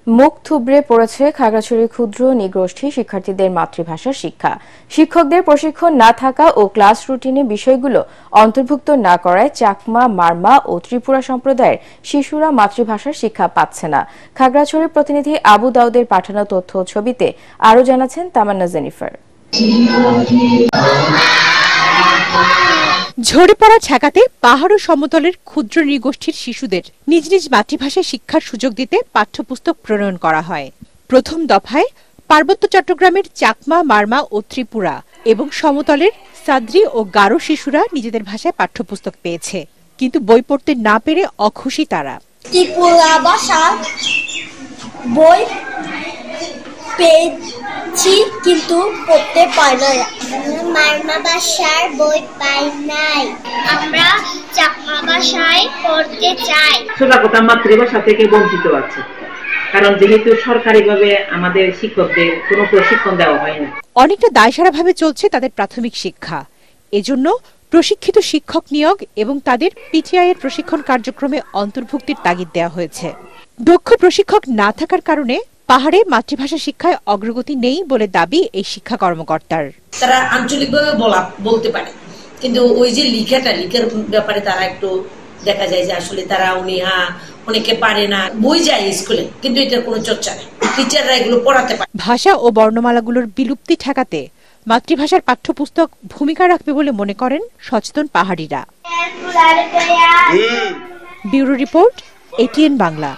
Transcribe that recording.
মুখ থুবড়ে পড়েছে খাগড়াছড়ির ক্ষুদ্র নৃগোষ্ঠী শিক্ষার্থীদের মাতৃভাষা শিক্ষা। শিক্ষকদের প্রশিক্ষণ না থাকা ও ক্লাস রুটিনে বিষয়গুলো অন্তর্ভুক্ত না করায় চাকমা, মারমা ও ত্রিপুরা সম্প্রদায়ের শিশুরা মাতৃভাষার শিক্ষা পাচ্ছে না। খাগড়াছড়ির প্রতিনিধি আবু দাউদের পাঠানো তথ্য ও ছবিতে আরও জানাচ্ছেন তামান্না জেনিফার। ঝরে পড়া ঠেকাতে পাহাড় ও সমতলের ক্ষুদ্র নৃগোষ্ঠীর শিশুদের নিজ নিজ মাতৃভাষায় শিক্ষার সুযোগ দিতে পাঠ্যপুস্তক প্রণয়ন করা হয়। প্রথম দফায় পার্বত্য চট্টগ্রামের চাকমা, মারমা ও ত্রিপুরা এবং সমতলের সাদ্রি ও গারো শিশুরা নিজেদের ভাষায় পাঠ্যপুস্তক পেয়েছে, কিন্তু বই পড়তে না পেরে অখুশি তারা। ত্রিপুরা ভাষার বই পেয়েছি কিন্তু পড়তে পাই না। মারমা ভাষার বই পাই নাই। আমরা চাকমা ভাষায় পড়তে চাই। ছোটখাটো মাতৃভাষা থেকে বঞ্চিত আছে, কারণ যেহেতু সরকারিভাবে আমাদের শিক্ষকদের কোনো প্রশিক্ষণ দেওয়া হয় না। অনেকটা দায়সারাভাবে চলছে তাদের প্রাথমিক শিক্ষা। এজন্য প্রশিক্ষিত শিক্ষক নিয়োগ এবং তাদের পিটিআই এর প্রশিক্ষণ কার্যক্রমে অন্তর্ভুক্তির তাগিদ দেওয়া হয়েছে। দক্ষ প্রশিক্ষক না থাকার কারণে পাহাড়ে মাতৃভাষা শিক্ষায় অগ্রগতি নেই বলে দাবি এই শিক্ষা কর্মকর্তার। তারা আঞ্চলিকভাবে বলতে পারে, কিন্তু ওই যে লিখার ব্যাপারে তারা একটু দেখা যায় যে আসলে তারা অনেকে পারে না। বই যায় স্কুলে, কিন্তু এটার কোনো চর্চা নেই। টিচাররা এগুলো পড়াতে পারে। ভাষা ও বর্ণমালাগুলোর বিলুপ্তি ঠেকাতে মাতৃভাষার পাঠ্যপুস্তক ভূমিকা রাখবে বলে মনে করেন সচেতন পাহাড়িরা। Bureau report, ATN Bangla.